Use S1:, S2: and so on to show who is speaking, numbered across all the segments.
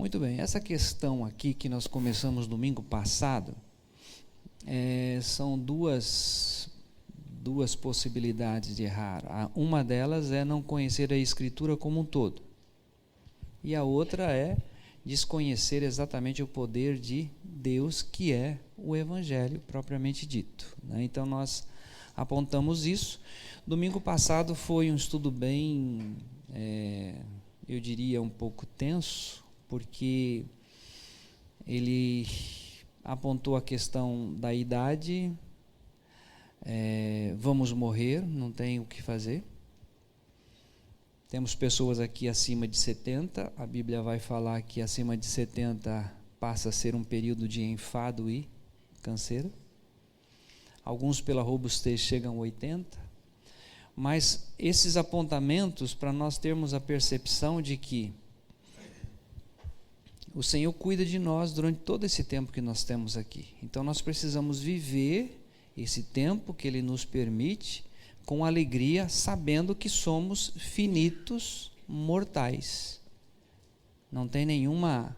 S1: Muito bem, essa questão aqui que nós começamos domingo passado, são duas possibilidades de errar. Uma delas é não conhecer a Escritura como um todo, e a outra é desconhecer exatamente o poder de Deus, que é o Evangelho propriamente dito, né? Então nós apontamos isso. Domingo passado foi um estudo bem, eu diria um pouco tenso, porque ele apontou a questão da idade. Vamos morrer, não tem o que fazer. Temos pessoas aqui acima de 70, a Bíblia vai falar que acima de 70 passa a ser um período de enfado e canseira. Alguns pela robustez chegam a 80, mas esses apontamentos para nós termos a percepção de que o Senhor cuida de nós durante todo esse tempo que nós temos aqui. Então nós precisamos viver esse tempo que Ele nos permite com alegria, sabendo que somos finitos mortais. Não tem nenhuma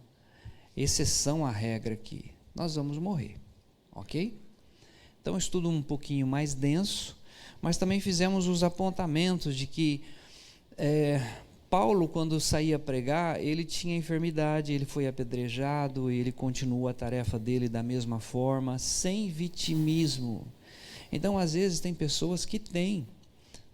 S1: exceção à regra aqui. Nós vamos morrer, ok? Então, estudo um pouquinho mais denso, mas também fizemos os apontamentos de que Paulo, quando saía pregar, ele tinha enfermidade, ele foi apedrejado, e ele continua a tarefa dele da mesma forma, sem vitimismo. Então, às vezes, tem pessoas que têm,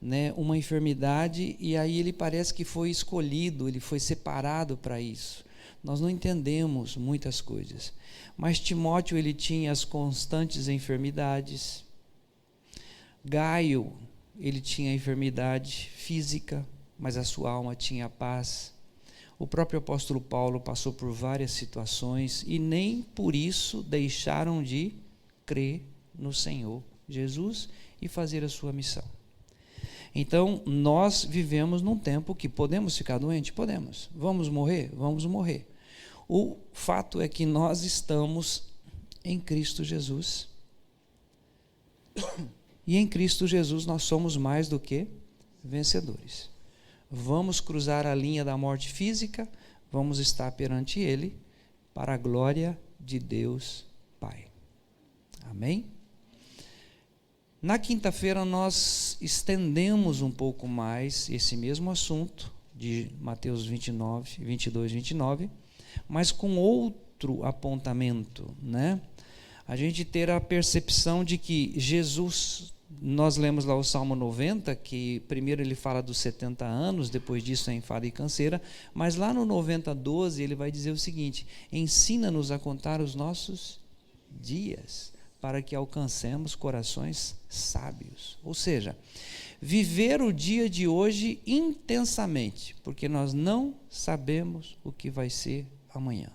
S1: né, uma enfermidade, e aí ele parece que foi escolhido, ele foi separado para isso. Nós não entendemos muitas coisas. Mas Timóteo, ele tinha as constantes enfermidades. Gaio, ele tinha enfermidade física, mas a sua alma tinha paz. O próprio apóstolo Paulo passou por várias situações e nem por isso deixaram de crer no Senhor Jesus e fazer a sua missão. Então, nós vivemos num tempo que podemos ficar doentes? Podemos. Vamos morrer? Vamos morrer. O fato é que nós estamos em Cristo Jesus. E em Cristo Jesus nós somos mais do que vencedores. Vamos cruzar a linha da morte física, vamos estar perante Ele, para a glória de Deus Pai. Amém? Na quinta-feira nós estendemos um pouco mais esse mesmo assunto, de Mateus 22, 29, mas com outro apontamento, né? A gente ter a percepção de que Jesus, nós lemos lá o Salmo 90, que primeiro ele fala dos 70 anos, depois disso é enfado e canseira, mas lá no 90:12 ele vai dizer o seguinte: ensina-nos a contar os nossos dias, para que alcancemos corações sábios. Ou seja, viver o dia de hoje intensamente, porque nós não sabemos o que vai ser amanhã.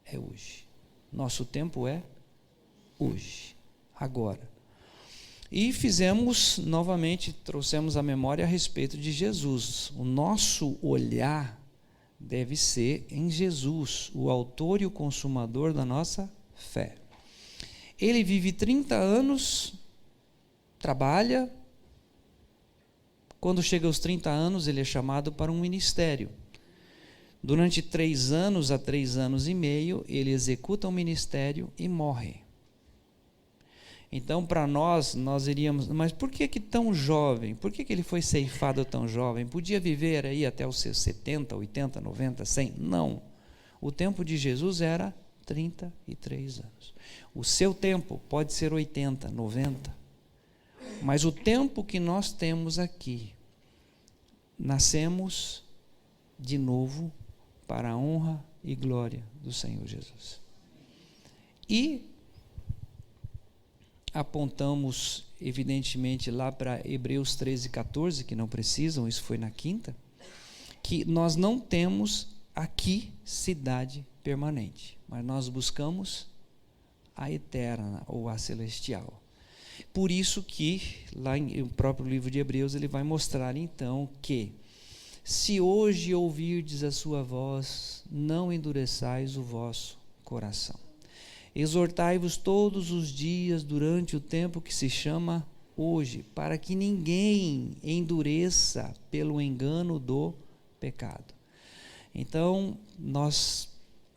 S1: É hoje. Nosso tempo é hoje, agora. E fizemos, novamente, trouxemos a memória a respeito de Jesus. O nosso olhar deve ser em Jesus, o autor e o consumador da nossa fé. Ele vive 30 anos, trabalha. Quando chega aos 30 anos, ele é chamado para um ministério. Durante 3 anos a 3 anos e meio, ele executa um ministério e morre. Então, para nós iríamos, mas por que tão jovem? Por que ele foi ceifado tão jovem? Podia viver aí até os seus 70, 80, 90, 100? Não. O tempo de Jesus era 33 anos. O seu tempo pode ser 80, 90, mas o tempo que nós temos aqui, nascemos de novo para a honra e glória do Senhor Jesus. E apontamos, evidentemente, lá para Hebreus 13:14, que não precisam, isso foi na quinta, que nós não temos aqui cidade permanente, mas nós buscamos a eterna ou a celestial. Por isso que lá no próprio livro de Hebreus ele vai mostrar então que se hoje ouvirdes a sua voz, não endureçais o vosso coração. Exortai-vos todos os dias durante o tempo que se chama hoje, para que ninguém endureça pelo engano do pecado. Então, nós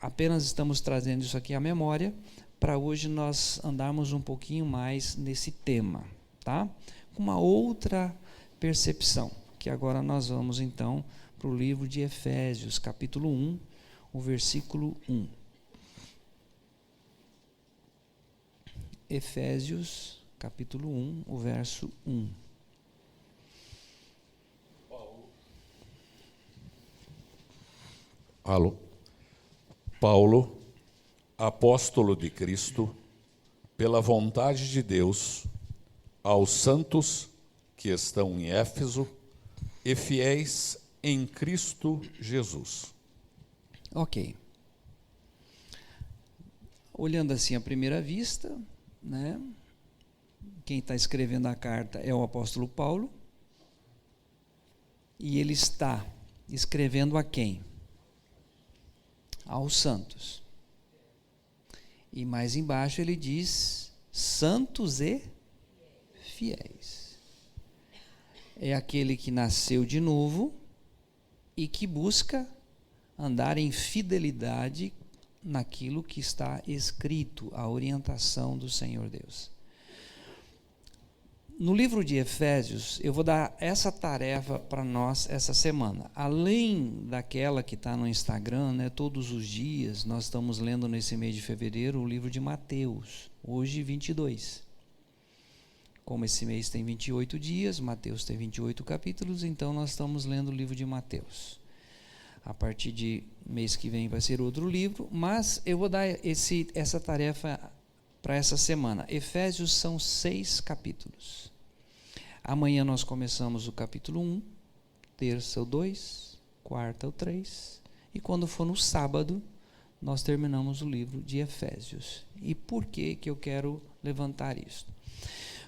S1: apenas estamos trazendo isso aqui à memória, para hoje nós andarmos um pouquinho mais nesse tema, tá? Com uma outra percepção, que agora nós vamos então para o livro de Efésios, capítulo 1, o versículo 1. Efésios, capítulo 1, o verso 1.
S2: Paulo, apóstolo de Cristo, pela vontade de Deus, aos santos que estão em Éfeso e fiéis em Cristo Jesus.
S1: Ok. Olhando assim à primeira vista, né, quem está escrevendo a carta é o apóstolo Paulo, e ele está escrevendo a quem? Aos santos. E mais embaixo ele diz: santos e fiéis. É aquele que nasceu de novo e que busca andar em fidelidade naquilo que está escrito, a orientação do Senhor Deus. No livro de Efésios, eu vou dar essa tarefa para nós essa semana. Além daquela que está no Instagram, né, todos os dias, nós estamos lendo nesse mês de fevereiro o livro de Mateus, hoje 22. Como esse mês tem 28 dias, Mateus tem 28 capítulos, então nós estamos lendo o livro de Mateus. A partir de mês que vem vai ser outro livro, mas eu vou dar essa tarefa para essa semana. Efésios são 6 capítulos. Amanhã nós começamos o capítulo 1, terça o 2, quarta o 3, e quando for no sábado, nós terminamos o livro de Efésios. E por que eu quero levantar isso?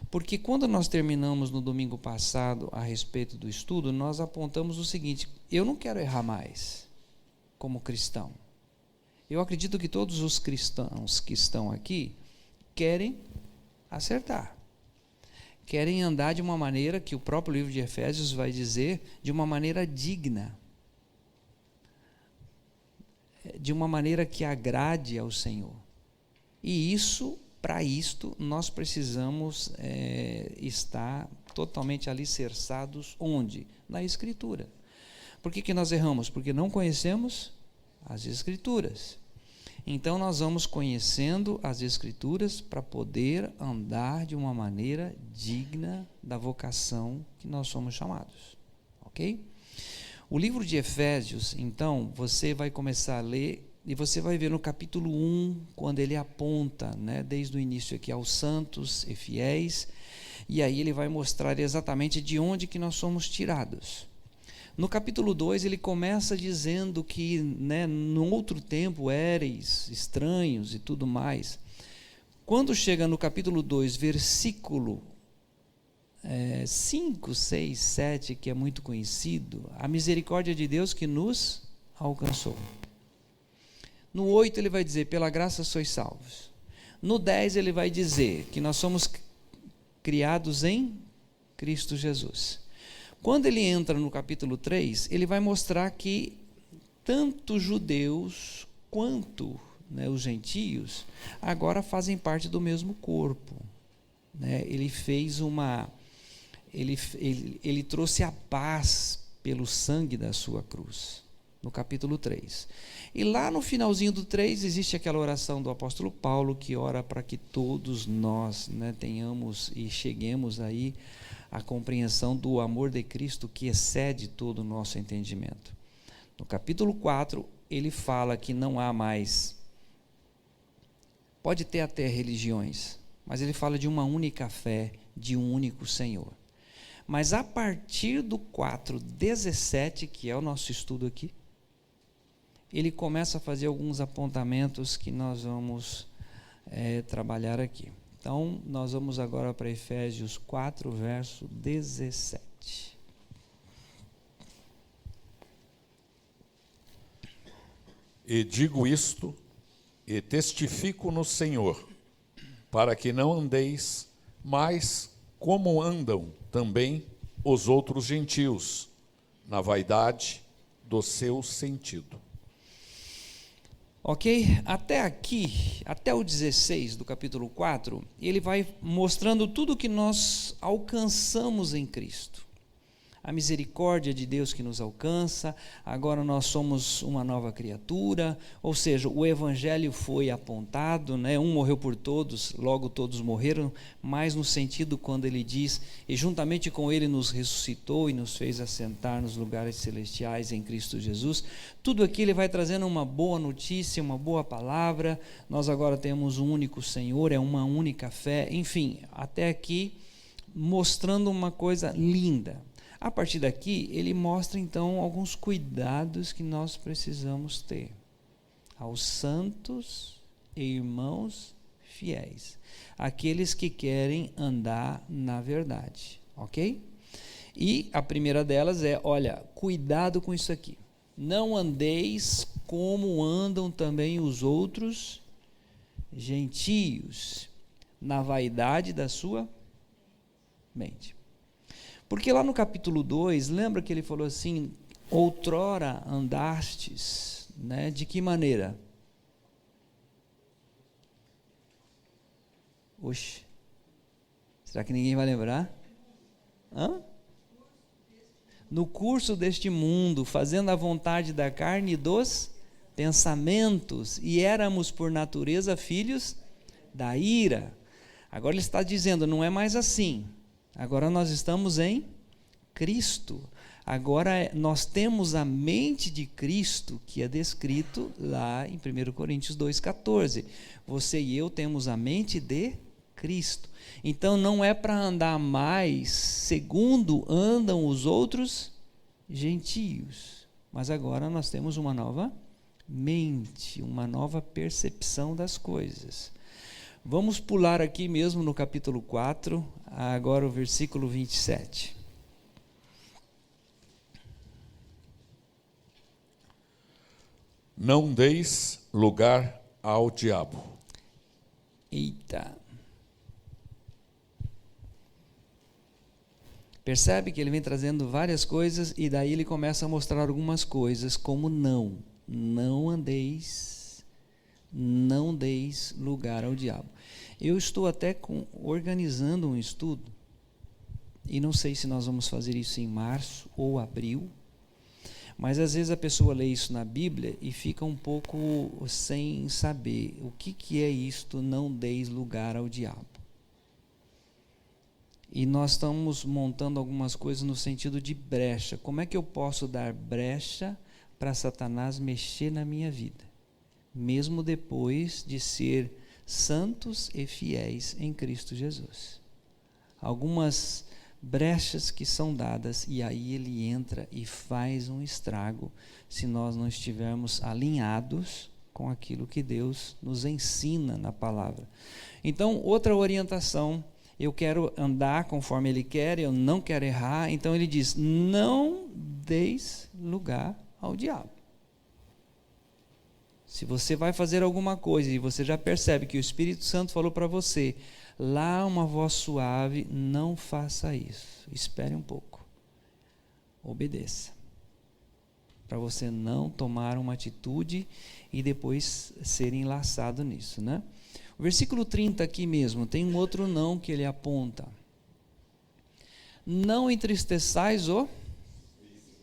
S1: Porque quando nós terminamos no domingo passado a respeito do estudo, nós apontamos o seguinte: eu não quero errar mais como cristão. Eu acredito que todos os cristãos que estão aqui querem acertar. Querem andar de uma maneira que o próprio livro de Efésios vai dizer, de uma maneira digna. De uma maneira que agrade ao Senhor. E isso, para isto, nós precisamos estar totalmente alicerçados onde? Na Escritura. Por que nós erramos? Porque não conhecemos as Escrituras. Então nós vamos conhecendo as Escrituras para poder andar de uma maneira digna da vocação que nós somos chamados. Ok? O livro de Efésios, então, você vai começar a ler e você vai ver no capítulo 1, quando ele aponta, né, desde o início aqui, aos santos e fiéis, e aí ele vai mostrar exatamente de onde que nós somos tirados. No capítulo 2, ele começa dizendo que, né, no outro tempo éreis estranhos e tudo mais. Quando chega no capítulo 2, versículo 5, 6, 7, que é muito conhecido, a misericórdia de Deus que nos alcançou. No 8 ele vai dizer, pela graça sois salvos. No 10 ele vai dizer que nós somos criados em Cristo Jesus. Quando ele entra no capítulo 3, ele vai mostrar que tanto judeus quanto, né, os gentios agora fazem parte do mesmo corpo. Né? Ele trouxe a paz pelo sangue da sua cruz, no capítulo 3. E lá no finalzinho do 3 existe aquela oração do apóstolo Paulo, que ora para que todos nós, né, tenhamos e cheguemos aí à compreensão do amor de Cristo que excede todo o nosso entendimento. No capítulo 4, ele fala que não há mais, pode ter até religiões, mas ele fala de uma única fé, de um único Senhor. Mas a partir do 4:17, que é o nosso estudo aqui, ele começa a fazer alguns apontamentos que nós vamos trabalhar aqui. Então, nós vamos agora para Efésios 4, verso 17.
S2: E digo isto, e testifico no Senhor, para que não andeis mais como andam também os outros gentios, na vaidade do seu sentido.
S1: Ok? Até aqui, até o 16 do capítulo 4, ele vai mostrando tudo que nós alcançamos em Cristo. A misericórdia de Deus que nos alcança, agora nós somos uma nova criatura, ou seja, o evangelho foi apontado, né? Um morreu por todos, logo todos morreram, mas no sentido quando ele diz, e juntamente com ele nos ressuscitou e nos fez assentar nos lugares celestiais em Cristo Jesus. Tudo aqui ele vai trazendo uma boa notícia, uma boa palavra. Nós agora temos um único Senhor, é uma única fé, enfim, até aqui mostrando uma coisa linda. A partir daqui, ele mostra então alguns cuidados que nós precisamos ter aos santos e irmãos fiéis, aqueles que querem andar na verdade, ok? E a primeira delas é, olha, cuidado com isso aqui, não andeis como andam também os outros gentios, na vaidade da sua mente. Porque lá no capítulo 2, lembra que ele falou assim, outrora andastes, né? De que maneira? Oxe, será que ninguém vai lembrar? Hã? No curso deste mundo, fazendo a vontade da carne e dos pensamentos, e éramos por natureza filhos da ira. Agora ele está dizendo, não é mais assim. Agora nós estamos em Cristo. Agora nós temos a mente de Cristo, que é descrito lá em 1 Coríntios 2,14. Você e eu temos a mente de Cristo. Então não é para andar mais segundo andam os outros gentios. Mas agora nós temos uma nova mente, uma nova percepção das coisas. Vamos pular aqui mesmo no capítulo 4, agora o versículo 27.
S2: Não deis lugar ao diabo.
S1: Eita. Percebe que ele vem trazendo várias coisas e daí ele começa a mostrar algumas coisas como não andeis, não deis lugar ao diabo. Eu estou até organizando um estudo, e não sei se nós vamos fazer isso em março ou abril, mas às vezes a pessoa lê isso na Bíblia e fica um pouco sem saber o que é isto, não deis lugar ao diabo. E nós estamos montando algumas coisas no sentido de brecha. Como é que eu posso dar brecha para Satanás mexer na minha vida? Mesmo depois de ser santos e fiéis em Cristo Jesus. Algumas brechas que são dadas e aí ele entra e faz um estrago se nós não estivermos alinhados com aquilo que Deus nos ensina na palavra. Então, outra orientação, eu quero andar conforme Ele quer, eu não quero errar, então ele diz, não deis lugar ao diabo. Se você vai fazer alguma coisa e você já percebe que o Espírito Santo falou para você, lá uma voz suave, não faça isso. Espere um pouco. Obedeça. Para você não tomar uma atitude e depois ser enlaçado nisso, né? O versículo 30 aqui mesmo, tem um outro não que ele aponta. Não entristeçais o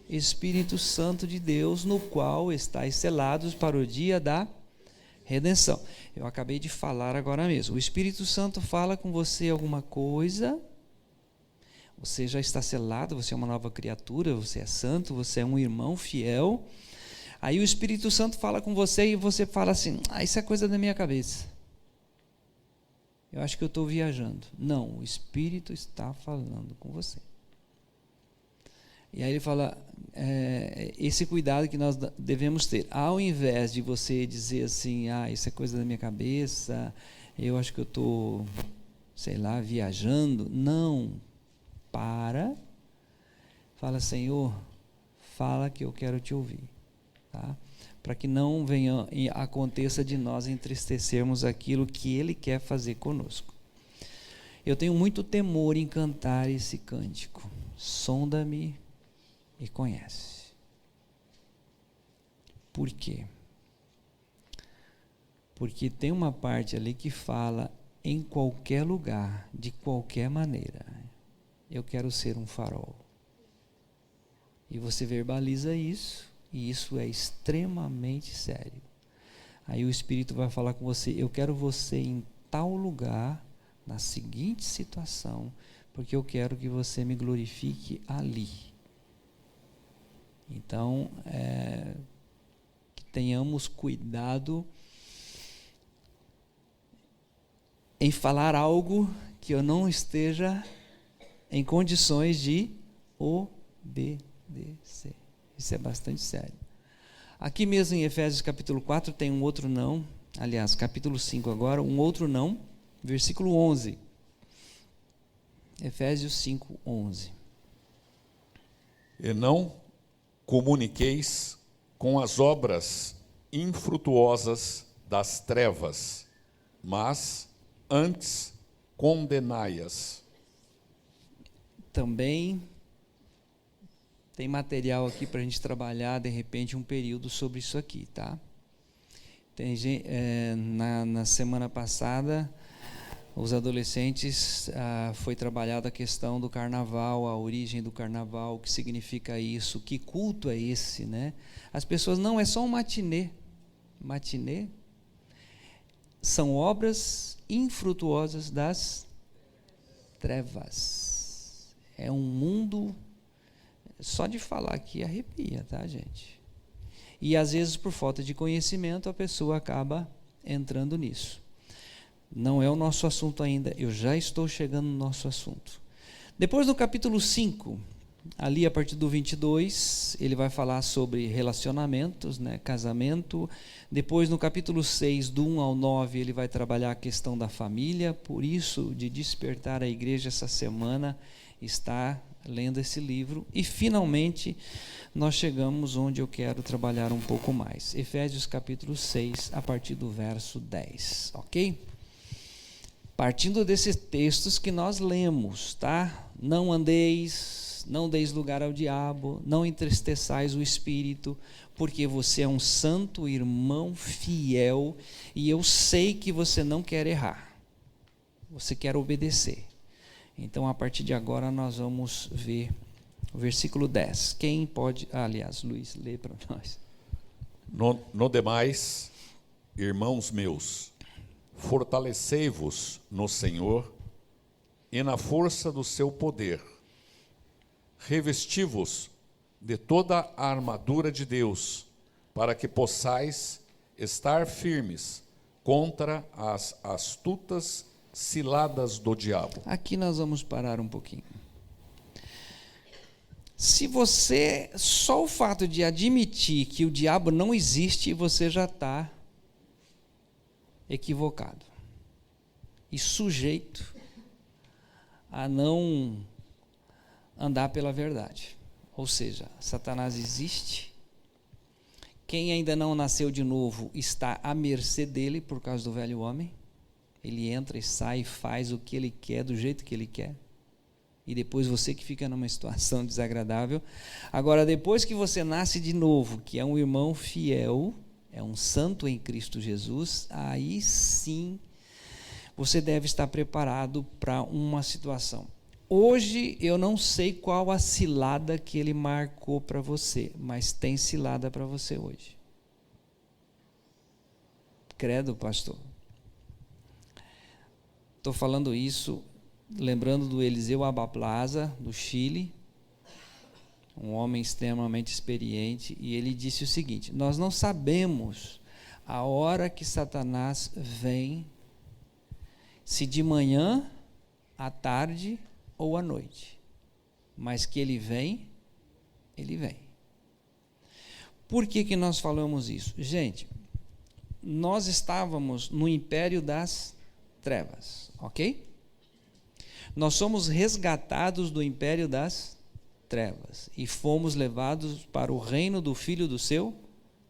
S1: Espírito Santo de Deus, no qual estáis selados para o dia da redenção. Eu acabei de falar agora mesmo. O Espírito Santo fala com você alguma coisa, você já está selado, você é uma nova criatura, você é santo, você é um irmão fiel. Aí o Espírito Santo fala com você e você fala assim, isso é coisa da minha cabeça. Eu acho que eu estou viajando. Não, o Espírito está falando com você. E aí ele fala, esse cuidado que nós devemos ter. Ao invés de você dizer assim, isso é coisa da minha cabeça, eu acho que eu estou, sei lá, viajando. Não, fala, Senhor, fala que eu quero te ouvir. Tá? Para que não venha, aconteça de nós entristecermos aquilo que Ele quer fazer conosco. Eu tenho muito temor em cantar esse cântico. Sonda-me e conhece. Por quê? Porque tem uma parte ali que fala em qualquer lugar, de qualquer maneira. Eu quero ser um farol. E você verbaliza isso, e isso é extremamente sério. Aí o Espírito vai falar com você: eu quero você em tal lugar, na seguinte situação, porque eu quero que você me glorifique ali. Então, que tenhamos cuidado em falar algo que eu não esteja em condições de obedecer. Isso é bastante sério. Aqui mesmo em Efésios capítulo 4 tem um outro não, aliás, capítulo 5 agora, um outro não, versículo 11. Efésios 5, 11.
S2: E não comuniqueis com as obras infrutuosas das trevas, mas antes condenai-as.
S1: Também tem material aqui para a gente trabalhar, de repente, um período sobre isso aqui, tá? Tem gente, na semana passada, os adolescentes, foi trabalhada a questão do carnaval, a origem do carnaval, o que significa isso, que culto é esse, né? As pessoas, não é só um matinê. Matinê são obras infrutuosas das trevas. É um mundo, só de falar aqui arrepia, tá, gente? E às vezes, por falta de conhecimento, a pessoa acaba entrando nisso. Não é o nosso assunto ainda, eu já estou chegando no nosso assunto. Depois do capítulo 5, ali a partir do 22, ele vai falar sobre relacionamentos, né, casamento. Depois no capítulo 6, do 1 ao 9, ele vai trabalhar a questão da família. Por isso, de despertar a igreja essa semana, está lendo esse livro. E finalmente, nós chegamos onde eu quero trabalhar um pouco mais. Efésios capítulo 6, a partir do verso 10, ok? Partindo desses textos que nós lemos, tá? Não andeis, não deis lugar ao diabo, não entristeçais o Espírito, porque você é um santo irmão fiel, e eu sei que você não quer errar, você quer obedecer. Então, a partir de agora, nós vamos ver o versículo 10. Quem pode, aliás, Luiz, lê para nós.
S2: No demais, irmãos meus, fortalecei-vos no Senhor e na força do seu poder. Revesti-vos de toda a armadura de Deus, para que possais estar firmes contra as astutas ciladas do diabo.
S1: Aqui nós vamos parar um pouquinho. Se você, só o fato de admitir que o diabo não existe, você já está equivocado e sujeito a não andar pela verdade. Ou seja, Satanás existe. Quem ainda não nasceu de novo está à mercê dele por causa do velho homem. Ele entra e sai, faz o que ele quer, do jeito que ele quer. E depois você que fica numa situação desagradável. Agora, depois que você nasce de novo, que é um irmão fiel, é um santo em Cristo Jesus, aí sim você deve estar preparado para uma situação. Hoje eu não sei qual a cilada que ele marcou para você, mas tem cilada para você hoje. Credo, pastor. Estou falando isso, lembrando do Eliseu Abaplaza, do Chile, um homem extremamente experiente, e ele disse o seguinte: nós não sabemos a hora que Satanás vem, se de manhã, à tarde ou à noite, mas que ele vem, ele vem. Por que que nós falamos isso? Gente, nós estávamos no império das trevas, ok? Nós somos resgatados do império das trevas e fomos levados para o reino do Filho do seu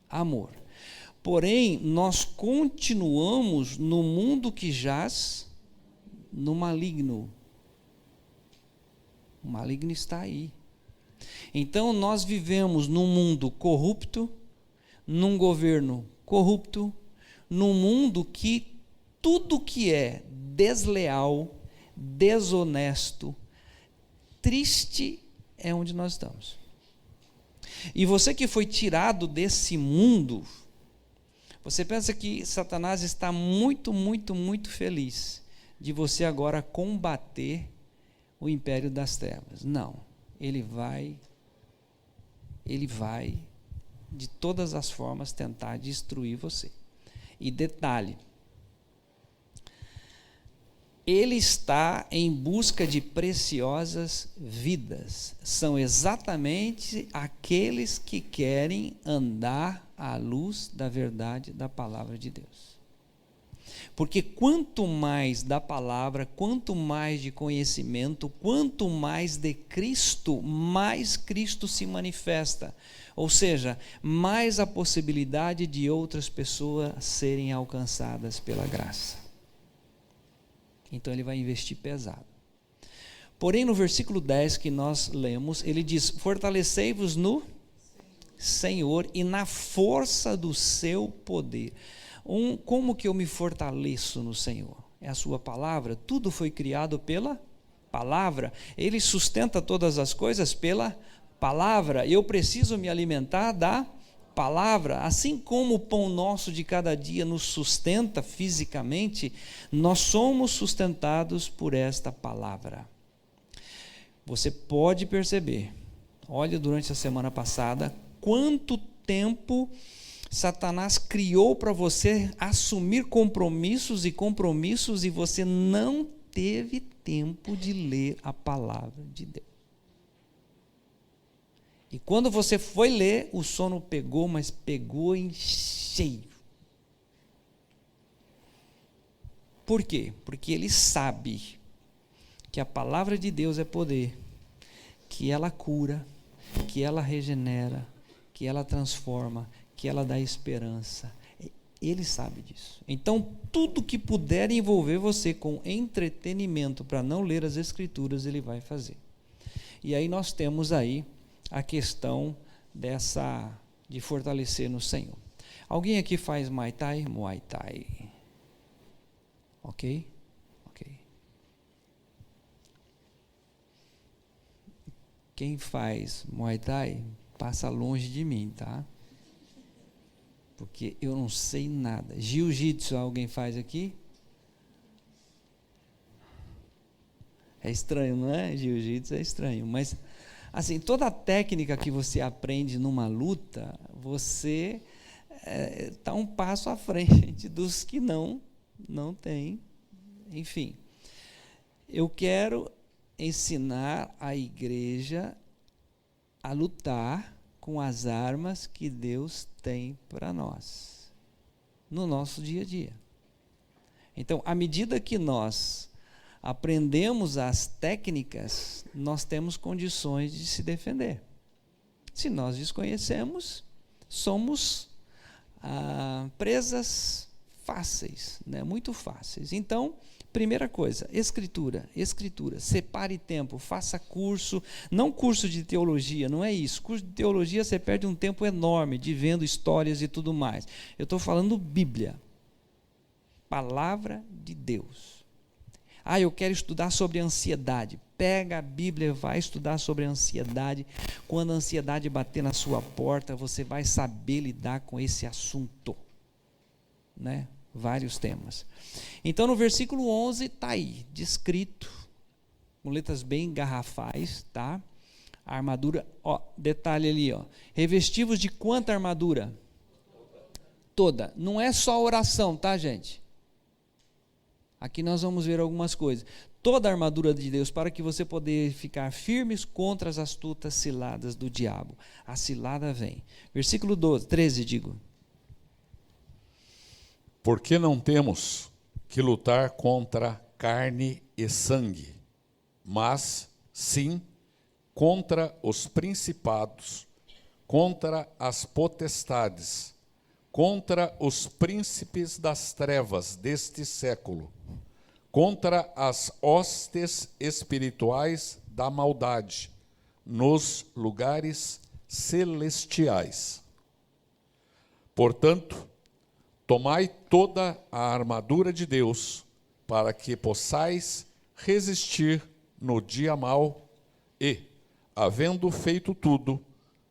S1: amor. Porém, nós continuamos no mundo que jaz no maligno. O maligno está aí. Então, nós vivemos num mundo corrupto, num governo corrupto, num mundo que tudo que é desleal, desonesto, triste, é onde nós estamos. E você que foi tirado desse mundo, você pensa que Satanás está muito, muito, muito feliz de você agora combater o império das trevas. Não, ele vai de todas as formas tentar destruir você. E detalhe, ele está em busca de preciosas vidas. São exatamente aqueles que querem andar à luz da verdade da palavra de Deus. Porque quanto mais da palavra, quanto mais de conhecimento, quanto mais de Cristo, mais Cristo se manifesta. Ou seja, mais a possibilidade de outras pessoas serem alcançadas pela graça. Então ele vai investir pesado. Porém, no versículo 10 que nós lemos, ele diz: fortalecei-vos no Senhor e na força do seu poder. Como que eu me fortaleço no Senhor? É a sua palavra. Tudo foi criado pela palavra. Ele sustenta todas as coisas pela palavra. Eu preciso me alimentar da palavra. Assim como o pão nosso de cada dia nos sustenta fisicamente, nós somos sustentados por esta palavra. Você pode perceber, olha durante a semana passada, quanto tempo Satanás criou para você assumir compromissos e você não teve tempo de ler a palavra de Deus. E quando você foi ler, o sono pegou, mas pegou em cheio. Por quê? Porque ele sabe que a palavra de Deus é poder, que ela cura, que ela regenera, que ela transforma, que ela dá esperança. Ele sabe disso. Então, tudo que puder envolver você com entretenimento para não ler as Escrituras, ele vai fazer. E aí nós temos aí a questão de fortalecer no Senhor. Alguém aqui faz Muay Thai? Muay Thai. Ok? Ok. Quem faz Muay Thai, passa longe de mim, tá? Porque eu não sei nada. Jiu-jitsu, alguém faz aqui? É estranho, não é? Jiu-jitsu é estranho, mas assim, toda a técnica que você aprende numa luta, você está um passo à frente dos que não têm. Enfim, eu quero ensinar a igreja a lutar com as armas que Deus tem para nós, no nosso dia a dia. Então, à medida que nós aprendemos as técnicas, nós temos condições de se defender. Se nós desconhecemos, somos presas fáceis, né? Muito fáceis. Então, primeira coisa, escritura, separe tempo, faça curso, não curso de teologia, não é isso. Curso de teologia você perde um tempo enorme de vendo histórias e tudo mais. Eu estou falando Bíblia, palavra de Deus. Eu quero estudar sobre ansiedade. Pega a Bíblia e vai estudar sobre a ansiedade. Quando a ansiedade bater na sua porta, você vai saber lidar com esse assunto, né? Vários temas. Então, no versículo 11, está aí, descrito, com letras bem garrafais, tá? A armadura, detalhe ali, revestivos de quanta armadura? Toda. Não é só oração, tá, gente? Aqui nós vamos ver algumas coisas. Toda a armadura de Deus, para que você poder ficar firmes contra as astutas ciladas do diabo. A cilada vem. Versículo 13, digo.
S2: Porque não temos que lutar contra carne e sangue, mas, sim, contra os principados, contra as potestades, contra os príncipes das trevas deste século, contra as hostes espirituais da maldade, nos lugares celestiais. Portanto, Tomai toda a armadura de Deus, para que possais resistir no dia mau e, havendo feito tudo,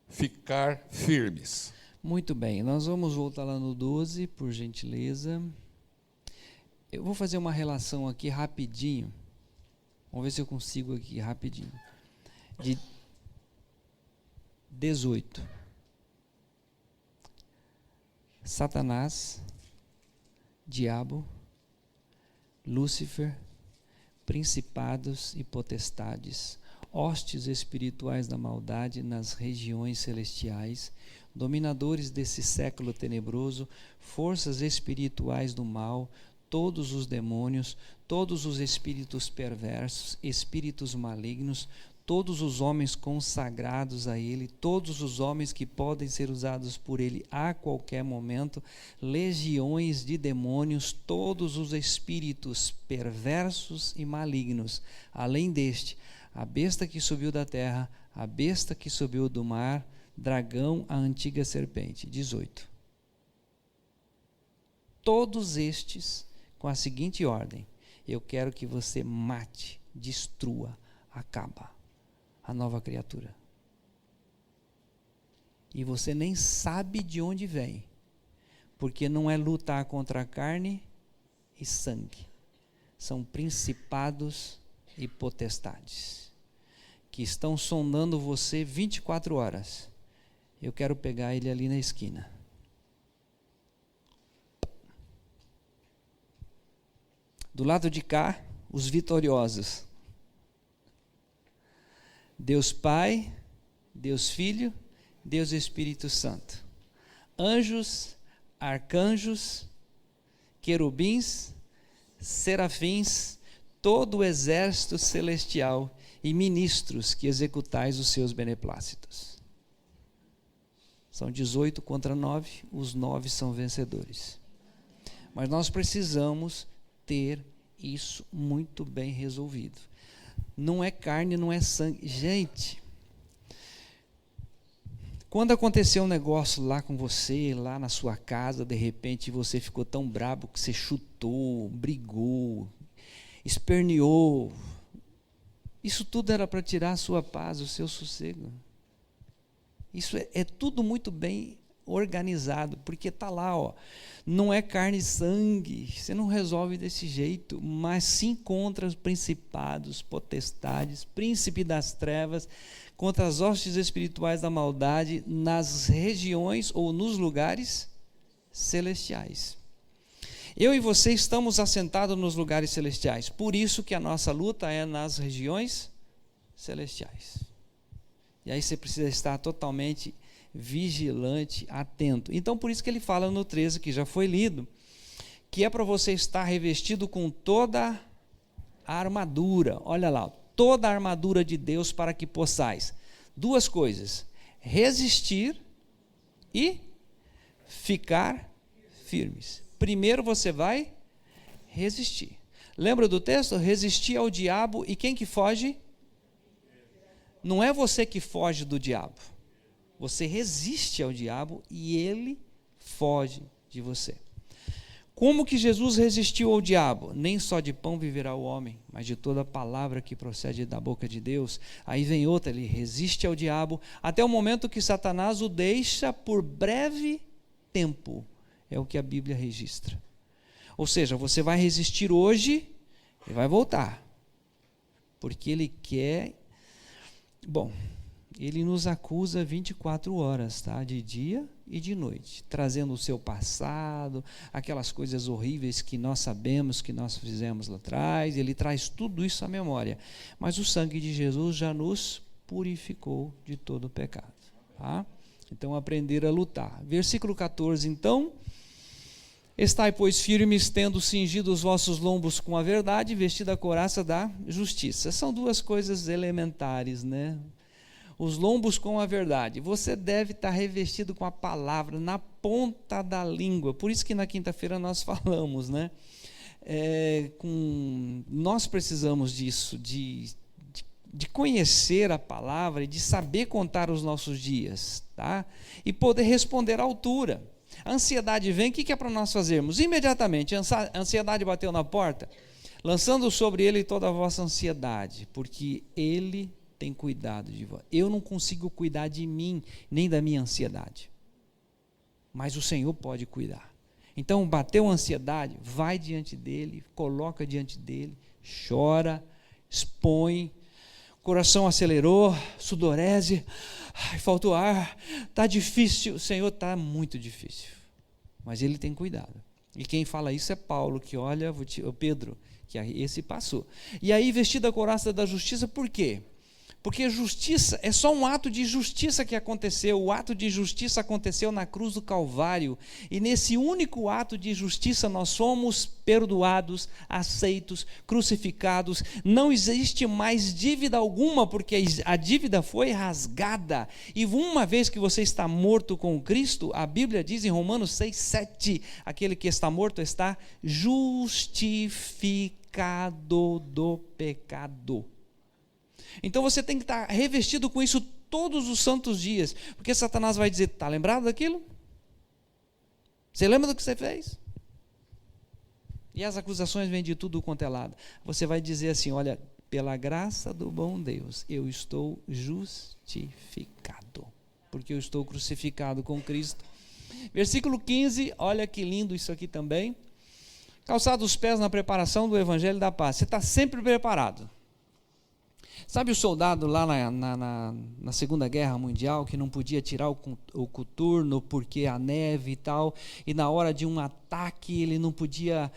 S2: ficar firmes.
S1: Muito bem, nós vamos voltar lá no 12, por gentileza. Eu vou fazer uma relação aqui rapidinho. Vamos ver se eu consigo aqui rapidinho. De 18. Satanás, diabo, Lúcifer, principados e potestades, hostes espirituais da maldade nas regiões celestiais, dominadores desse século tenebroso, forças espirituais do mal, todos os demônios, todos os espíritos perversos, espíritos malignos, todos os homens consagrados a Ele, todos os homens que podem ser usados por Ele a qualquer momento, legiões de demônios, todos os espíritos perversos e malignos, além deste, a besta que subiu da terra, a besta que subiu do mar, dragão, a antiga serpente. 18. Todos estes, com a seguinte ordem: eu quero que você mate, destrua, acaba a nova criatura. E você nem sabe de onde vem, porque não é lutar contra a carne e sangue, são principados e potestades, que estão sondando você 24 horas. Eu quero pegar ele ali na esquina. Do lado de cá, os vitoriosos. Deus Pai, Deus Filho, Deus Espírito Santo. Anjos, arcanjos, querubins, serafins, todo o exército celestial e ministros que executais os seus beneplácitos. São 18 contra 9, os 9 são vencedores. Mas nós precisamos ter isso muito bem resolvido. Não é carne, não é sangue. Gente, quando aconteceu um negócio lá com você, lá na sua casa, de repente você ficou tão brabo que você chutou, brigou, esperneou, isso tudo era para tirar a sua paz, o seu sossego. Isso é tudo muito bem organizado, porque está lá, ó, não é carne e sangue, você não resolve desse jeito, mas sim contra os principados, potestades, príncipe das trevas, contra as hostes espirituais da maldade nas regiões ou nos lugares celestiais. Eu e você estamos assentados nos lugares celestiais, por isso que a nossa luta é nas regiões celestiais. E aí você precisa estar totalmente vigilante, atento. Então, por isso que ele fala no 13, que já foi lido, que é para você estar revestido com toda a armadura. Olha lá, toda a armadura de Deus para que possais. Duas coisas: resistir e ficar firmes. Primeiro você vai resistir. Lembra do texto? Resistir ao diabo, e quem que foge? Não é você que foge do diabo. Você resiste ao diabo e ele foge de você. Como que Jesus resistiu ao diabo? Nem só de pão viverá o homem, mas de toda a palavra que procede da boca de Deus. Aí vem outra, ele resiste ao diabo até o momento que Satanás o deixa por breve tempo. É o que a Bíblia registra. Ou seja, você vai resistir hoje e vai voltar. Porque ele quer... Bom, ele nos acusa 24 horas, tá? De dia e de noite, trazendo o seu passado, aquelas coisas horríveis que nós sabemos que nós fizemos lá atrás, ele traz tudo isso à memória. Mas o sangue de Jesus já nos purificou de todo o pecado. Tá? Então, aprender a lutar. Versículo 14, então... Estai, pois, firmes, tendo cingido os vossos lombos com a verdade, vestida a couraça da justiça. São duas coisas elementares, né? Os lombos com a verdade. Você deve estar revestido com a palavra na ponta da língua. Por isso que na quinta-feira nós falamos, né? Nós precisamos disso, de conhecer a palavra e de saber contar os nossos dias, tá? E poder responder à altura. A ansiedade vem, o que é para nós fazermos? Imediatamente, a ansiedade bateu na porta, lançando sobre ele toda a vossa ansiedade, porque ele tem cuidado de vós. Eu não consigo cuidar de mim, nem da minha ansiedade, mas o Senhor pode cuidar. Então, bateu a ansiedade, vai diante dele, coloca diante dele, chora, expõe, coração acelerou, sudorese, faltou ar, está difícil, Senhor, está muito difícil, mas ele tem cuidado. E quem fala isso é Paulo, que olha, Pedro, que esse passou. E aí, vestido a couraça da justiça, por quê? Porque justiça é só um ato de justiça que aconteceu. O ato de justiça aconteceu na cruz do Calvário. E nesse único ato de justiça nós somos perdoados, aceitos, crucificados. Não existe mais dívida alguma, porque a dívida foi rasgada. E uma vez que você está morto com Cristo, a Bíblia diz em Romanos 6:7, aquele que está morto está justificado do pecado. Então você tem que estar revestido com isso todos os santos dias, porque Satanás vai dizer: está lembrado daquilo? Você lembra do que você fez? E as acusações vêm de tudo quanto é lado. Você vai dizer assim: olha, pela graça do bom Deus, eu estou justificado, porque eu estou crucificado com Cristo. Versículo 15, olha que lindo isso aqui também. Calçados os pés na preparação do Evangelho da Paz. Você está sempre preparado. Sabe o soldado lá na Segunda Guerra Mundial, que não podia tirar o coturno porque a neve e tal, e na hora de um ataque ele não podia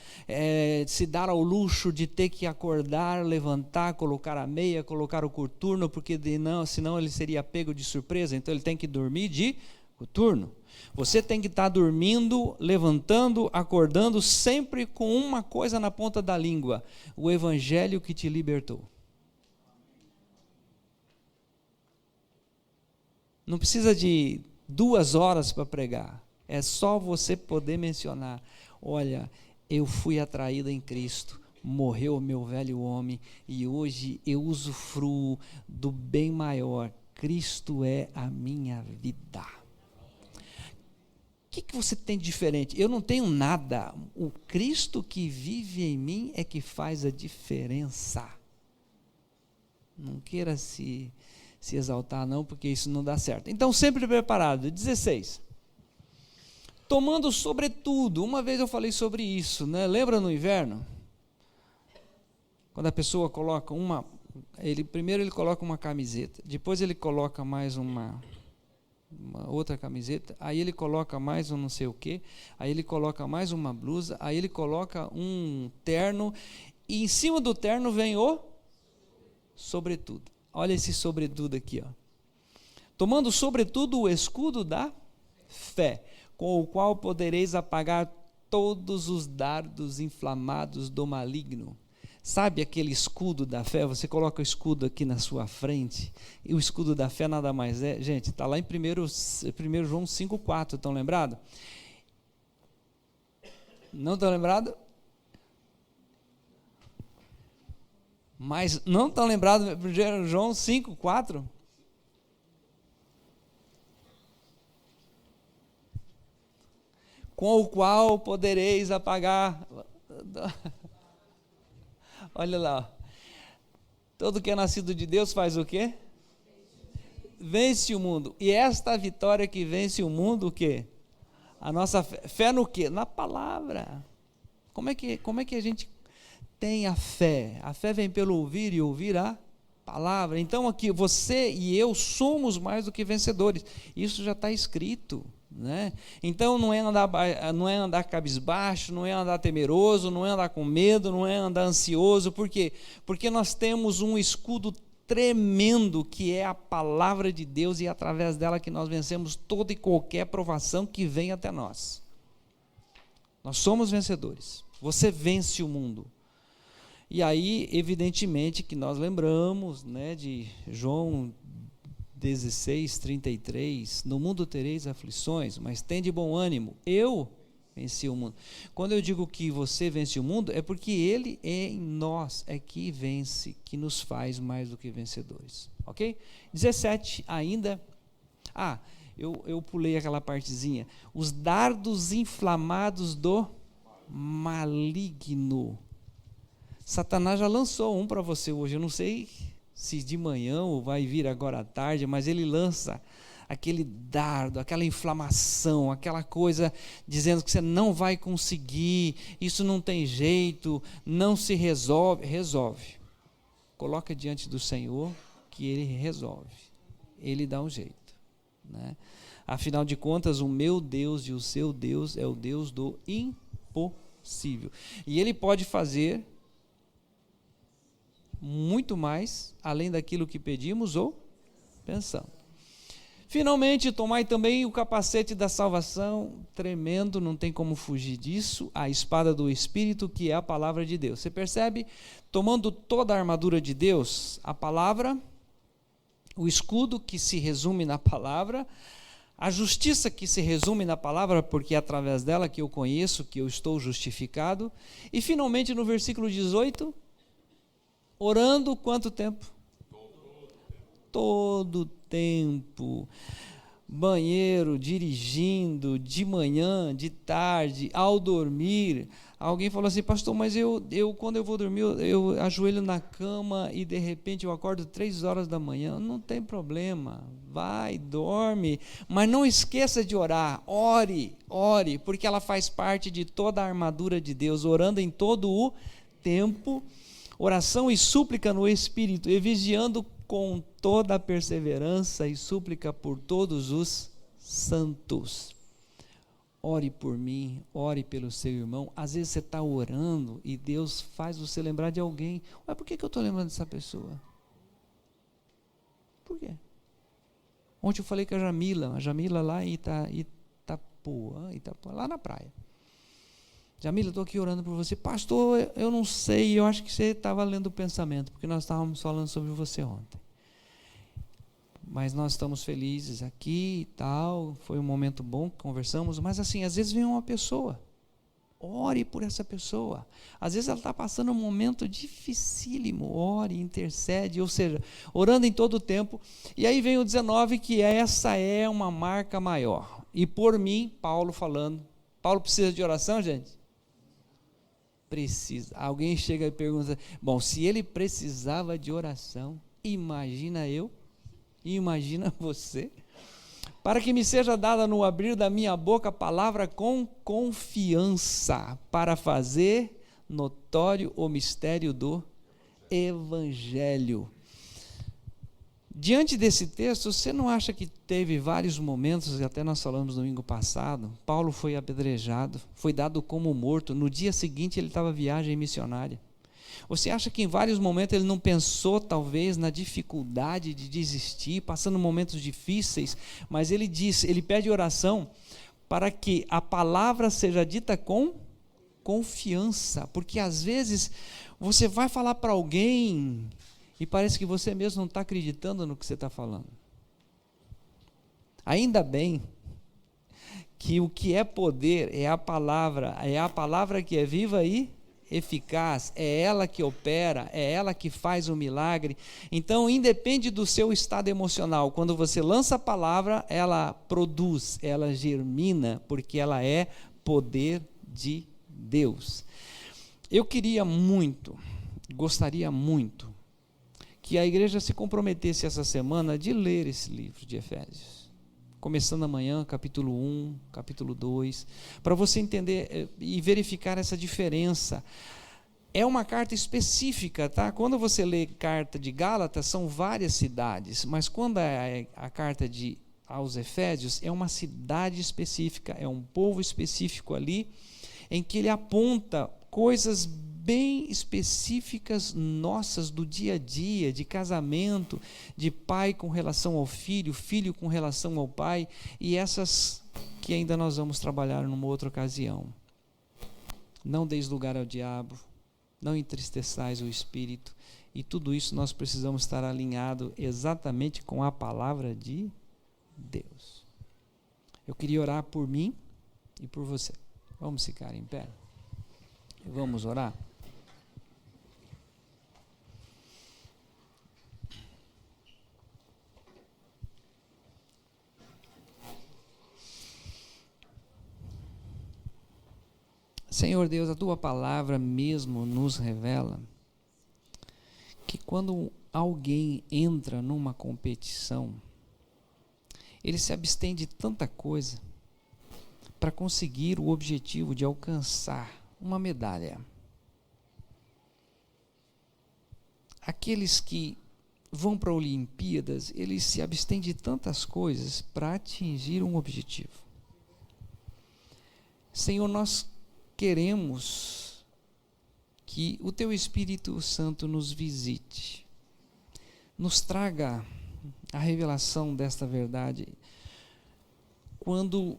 S1: se dar ao luxo de ter que acordar, levantar, colocar a meia, colocar o coturno, porque senão ele seria pego de surpresa, então ele tem que dormir de coturno. Você tem que estar dormindo, levantando, acordando, sempre com uma coisa na ponta da língua: o Evangelho que te libertou. Não precisa de 2 horas para pregar, é só você poder mencionar: olha, eu fui atraído em Cristo, morreu o meu velho homem e hoje eu usufruo do bem maior, Cristo é a minha vida. O que você tem de diferente? Eu não tenho nada, o Cristo que vive em mim é que faz a diferença. Não queira se exaltar não, porque isso não dá certo. Então, sempre preparado. 16. Tomando sobretudo, uma vez eu falei sobre isso, né? Lembra no inverno? Quando a pessoa coloca primeiro ele coloca uma camiseta, depois ele coloca mais uma outra camiseta, aí ele coloca mais um não sei o quê, aí ele coloca mais uma blusa, aí ele coloca um terno, e em cima do terno vem o sobretudo. Olha esse sobretudo aqui, ó. Tomando sobretudo o escudo da fé, com o qual podereis apagar todos os dardos inflamados do maligno. Sabe aquele escudo da fé? Você coloca o escudo aqui na sua frente, e o escudo da fé nada mais é, gente, está lá em 1 João 5,4, estão lembrados? Não estão lembrados? Mas não estão lembrados de 1 João 5,4? Com o qual podereis apagar. Olha lá. Todo que é nascido de Deus faz o quê? Vence o mundo. E esta vitória que vence o mundo, o quê? A nossa fé. Fé no quê? Na palavra. Como é que a gente tem a fé? A fé vem pelo ouvir e ouvir a palavra. Então aqui você e eu somos mais do que vencedores. Isso já está escrito, né? Então não é andar cabisbaixo, não é andar temeroso, não é andar com medo, não é andar ansioso. Por quê? Porque nós temos um escudo tremendo que é a palavra de Deus, e é através dela que nós vencemos toda e qualquer provação que vem até nós. Nós somos vencedores. Você vence o mundo. E aí, evidentemente, que nós lembramos, né, de João 16:33, no mundo tereis aflições, mas tende bom ânimo, eu venci o mundo. Quando eu digo que você vence o mundo, é porque ele em nós é que vence, que nos faz mais do que vencedores, ok? 17 ainda, eu pulei aquela partezinha. Os dardos inflamados do maligno. Satanás já lançou um para você hoje. Eu não sei se de manhã ou vai vir agora à tarde, mas ele lança aquele dardo, aquela inflamação, aquela coisa dizendo que você não vai conseguir, isso não tem jeito, não se resolve. Resolve. Coloca diante do Senhor que Ele resolve. Ele dá um jeito, né? Afinal de contas, o meu Deus e o seu Deus é o Deus do impossível. E Ele pode fazer muito mais, além daquilo que pedimos ou pensamos. Finalmente, tomai também o capacete da salvação, tremendo, não tem como fugir disso, a espada do Espírito, que é a palavra de Deus. Você percebe? Tomando toda a armadura de Deus, a palavra, o escudo que se resume na palavra, a justiça que se resume na palavra, porque é através dela que eu conheço, que eu estou justificado, e finalmente no versículo 18, orando quanto tempo? Todo tempo. Banheiro, dirigindo, de manhã, de tarde, ao dormir. Alguém falou assim, pastor, mas eu quando eu vou dormir, eu ajoelho na cama e de repente eu acordo 3 horas da manhã. Não tem problema, vai, dorme, mas não esqueça de orar. Ore, porque ela faz parte de toda a armadura de Deus, orando em todo o tempo, oração e súplica no Espírito, e vigiando com toda a perseverança e súplica por todos os santos. Ore por mim, ore pelo seu irmão. Às vezes você está orando e Deus faz você lembrar de alguém. Ué, por que eu estou lembrando dessa pessoa? Por quê? Ontem eu falei com a Jamila lá em Itapuã, lá na praia. Jamila, estou aqui orando por você. Pastor, eu não sei, eu acho que você estava lendo o pensamento, porque nós estávamos falando sobre você ontem. Mas nós estamos felizes aqui e tal, foi um momento bom que conversamos, mas assim, às vezes vem uma pessoa, ore por essa pessoa. Às vezes ela está passando um momento dificílimo, ore, intercede, ou seja, orando em todo o tempo. E aí vem o 19, que essa é uma marca maior. E por mim, Paulo falando, Paulo precisa de oração, gente? Precisa. Alguém chega e pergunta, bom, se ele precisava de oração, imagina eu, imagina você, para que me seja dada no abrir da minha boca a palavra com confiança, para fazer notório o mistério do Evangelho. Diante desse texto, você não acha que teve vários momentos, e até nós falamos no domingo passado, Paulo foi apedrejado, foi dado como morto, no dia seguinte ele estava em viagem missionária. Você acha que em vários momentos ele não pensou talvez na dificuldade de desistir, passando momentos difíceis, mas ele pede oração para que a palavra seja dita com confiança, porque às vezes você vai falar para alguém e parece que você mesmo não está acreditando no que você está falando. Ainda bem que o que é poder é a palavra que é viva e eficaz, é ela que opera, é ela que faz o milagre. Então, independe do seu estado emocional, quando você lança a palavra, ela produz, ela germina, porque ela é poder de Deus. Eu gostaria muito, que a igreja se comprometesse essa semana de ler esse livro de Efésios, começando amanhã, capítulo 1, capítulo 2, para você entender e verificar essa diferença. É uma carta específica, tá? Quando você lê carta de Gálatas, são várias cidades, mas quando é a carta aos Efésios, é uma cidade específica, é um povo específico ali, em que ele aponta coisas bem específicas nossas do dia a dia, de casamento, de pai com relação ao filho, filho com relação ao pai, e essas que ainda nós vamos trabalhar numa outra ocasião. Não deis lugar ao diabo, não entristeçais o Espírito, e tudo isso nós precisamos estar alinhado exatamente com a palavra de Deus. Eu queria orar por mim e por você. Vamos ficar em pé? Vamos orar? Senhor Deus, a tua palavra mesmo nos revela que quando alguém entra numa competição, ele se abstém de tanta coisa para conseguir o objetivo de alcançar uma medalha. Aqueles que vão para Olimpíadas, eles se abstêm de tantas coisas para atingir um objetivo. Senhor, nós queremos que o Teu Espírito Santo nos visite, nos traga a revelação desta verdade, quando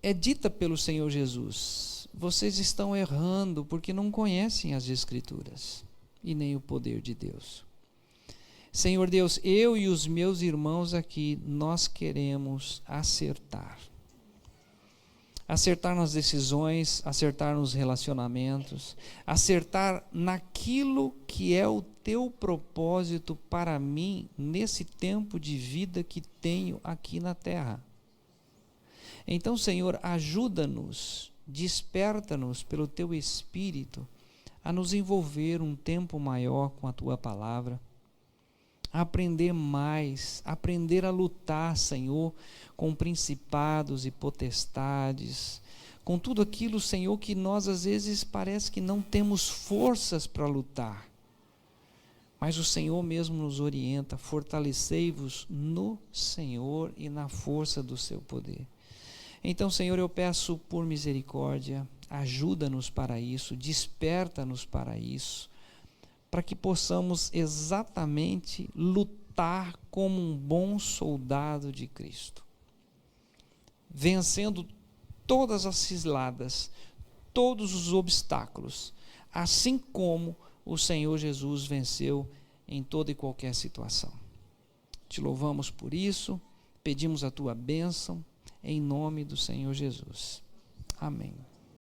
S1: é dita pelo Senhor Jesus: vocês estão errando porque não conhecem as Escrituras e nem o poder de Deus. Senhor Deus, eu e os meus irmãos aqui, nós queremos acertar. Acertar nas decisões, acertar nos relacionamentos, acertar naquilo que é o teu propósito para mim nesse tempo de vida que tenho aqui na terra. Então, Senhor, ajuda-nos, desperta-nos pelo teu Espírito a nos envolver um tempo maior com a tua palavra, a aprender mais, aprender a lutar, Senhor, com principados e potestades, com tudo aquilo, Senhor, que nós às vezes parece que não temos forças para lutar. Mas o Senhor mesmo nos orienta: fortalecei-vos no Senhor e na força do seu poder. Então, Senhor, eu peço por misericórdia, ajuda-nos para isso, desperta-nos para isso, para que possamos exatamente lutar como um bom soldado de Cristo, vencendo todas as ciladas, todos os obstáculos, assim como o Senhor Jesus venceu em toda e qualquer situação. Te louvamos por isso, pedimos a tua bênção, em nome do Senhor Jesus. Amém.